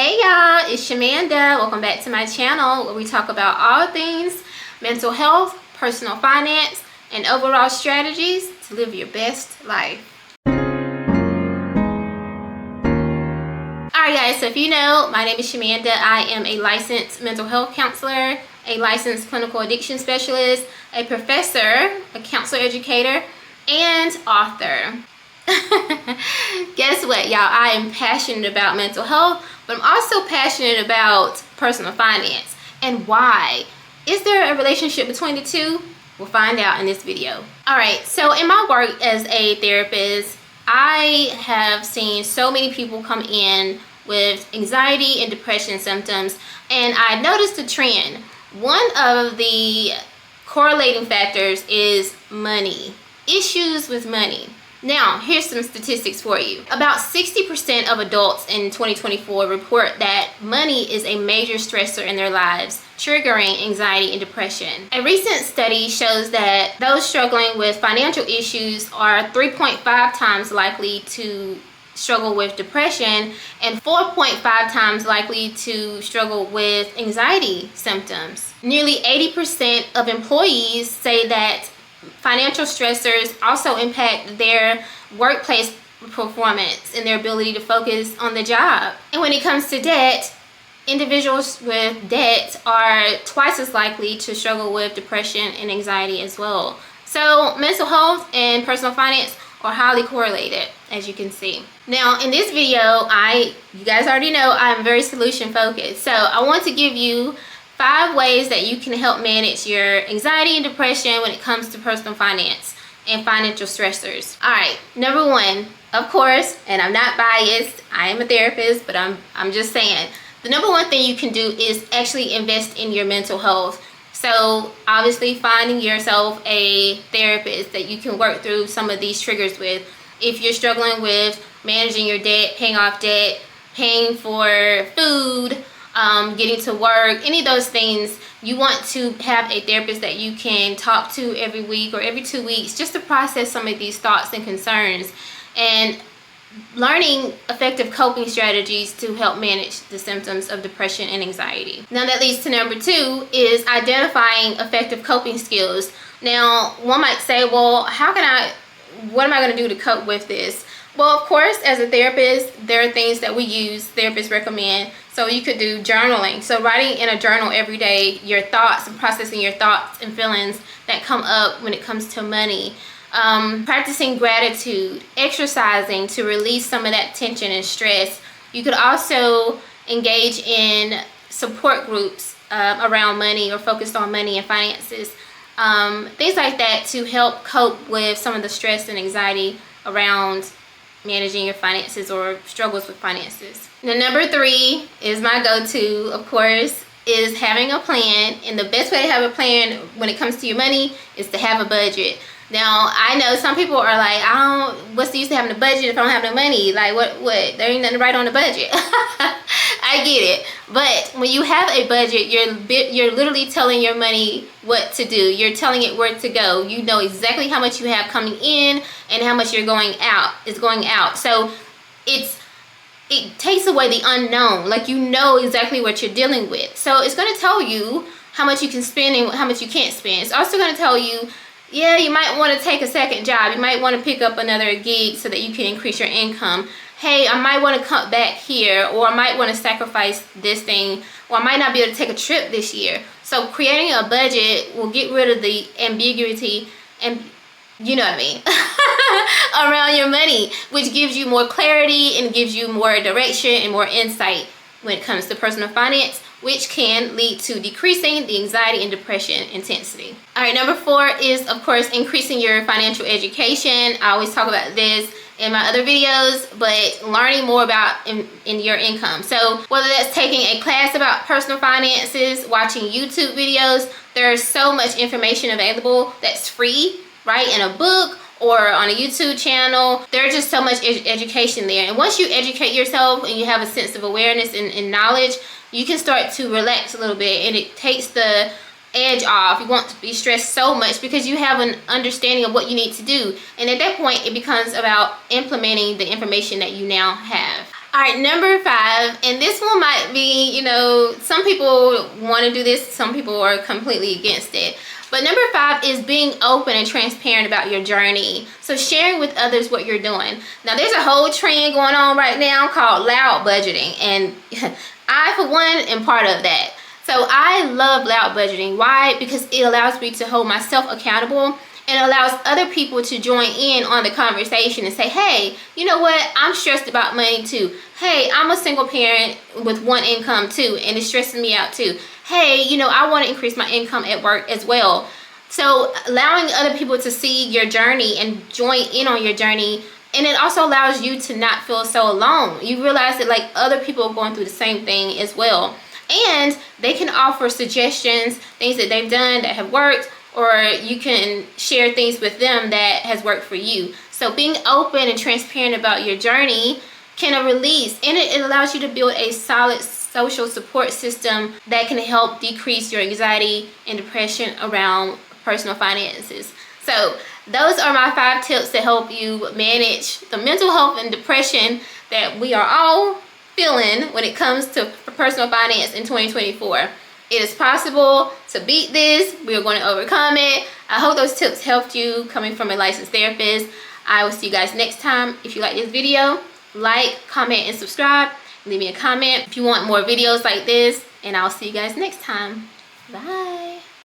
Hey y'all, it's Shamanda. Welcome back to my channel where we talk about all things mental health, personal finance, and overall strategies to live your best life. Alright guys, so if you know, my name is Shamanda. I am a licensed mental health counselor, a licensed clinical addiction specialist, a professor, a counselor educator, and author. Guess what, y'all? I am passionate about mental health, but I'm also passionate about personal finance. And why? Is there a relationship between the two? We'll find out in this video. Alright, so in my work as a therapist, I have seen so many people come in with anxiety and depression symptoms, and I noticed a trend. One of the correlating factors is money. Issues with money. Now, here's some statistics for you. About 60% of adults in 2024 report that money is a major stressor in their lives, triggering anxiety and depression. A recent study shows that those struggling with financial issues are 3.5 times likely to struggle with depression and 4.5 times likely to struggle with anxiety symptoms. Nearly 80% of employees say that financial stressors also impact their workplace performance and their ability to focus on the job. And when it comes to debt, individuals with debt are twice as likely to struggle with depression and anxiety as well. So mental health and personal finance are highly correlated, as you can see. Now in this video, you guys already know I'm very solution focused. So I want to give you 5 ways that you can help manage your anxiety and depression when it comes to personal finance and financial stressors. Alright, number 1, of course, and I'm not biased, I am a therapist, but I'm just saying, the number 1 thing you can do is actually invest in your mental health. So obviously finding yourself a therapist that you can work through some of these triggers with. If you're struggling with managing your debt, paying off debt, paying for food, getting to work, any of those things, you want to have a therapist that you can talk to every week or every 2 weeks just to process some of these thoughts and concerns, and learning effective coping strategies to help manage the symptoms of depression and anxiety. Now that leads to number 2 is identifying effective coping skills. Now one might say, well, what am I going to do to cope with this? Well, of course, as a therapist, there are things that we use, therapists recommend. So you could do journaling. So writing in a journal every day, your thoughts and processing your thoughts and feelings that come up when it comes to money. Practicing gratitude, exercising to release some of that tension and stress. You could also engage in support groups around money or focused on money and finances. Things like that to help cope with some of the stress and anxiety around managing your finances or struggles with finances. Now number 3 is my go-to, of course, is having a plan. And the best way to have a plan when it comes to your money is to have a budget. Now I know some people are like, what's the use of having a budget if I don't have no money? Like what there ain't nothing right on the budget. I get it, but when you have a budget, you're literally telling your money what to do. You're telling it where to go. You know exactly how much you have coming in and how much you're going out. So it takes away the unknown. Like, you know exactly what you're dealing with. So it's going to tell you how much you can spend and how much you can't spend. It's also going to tell you, yeah, you might want to take a second job. You might want to pick up another gig so that you can increase your income. Hey, I might want to cut back here, or I might want to sacrifice this thing, or I might not be able to take a trip this year. So creating a budget will get rid of the ambiguity and, you know what I mean, around your money, which gives you more clarity and gives you more direction and more insight when it comes to personal finance, which can lead to decreasing the anxiety and depression intensity. All right, number 4 is, of course, increasing your financial education. I always talk about this in my other videos, but learning more about in your income. So whether that's taking a class about personal finances, watching YouTube videos, there's so much information available that's free, right, in a book or on a YouTube channel. There's just so much education there. And once you educate yourself and you have a sense of awareness and knowledge, you can start to relax a little bit, and it takes the edge off. You won't be stressed so much because you have an understanding of what you need to do. And at that point, it becomes about implementing the information that you now have. All right, number 5, and this one might be, you know, some people want to do this, some people are completely against it. But number 5 is being open and transparent about your journey. So sharing with others what you're doing. Now, there's a whole trend going on right now called loud budgeting, and I, for one, am part of that. So I love loud budgeting. Why? Because it allows me to hold myself accountable and allows other people to join in on the conversation and say, hey, you know what? I'm stressed about money too. Hey, I'm a single parent with one income too, and it's stressing me out too. Hey, you know, I want to increase my income at work as well. So allowing other people to see your journey and join in on your journey, and it also allows you to not feel so alone. You realize that like other people are going through the same thing as well. And they can offer suggestions, things that they've done that have worked, or you can share things with them that has worked for you. So being open and transparent about your journey can release, and it allows you to build a solid social support system that can help decrease your anxiety and depression around personal finances. So those are my 5 tips to help you manage the mental health and depression that we are all feeling when it comes to personal finance in 2024. It is possible to beat this. We are going to overcome it. I hope those tips helped you coming from a licensed therapist. I will see you guys next time. If you like this video, like, comment, and subscribe. Leave me a comment if you want more videos like this, and I'll see you guys next time. Bye.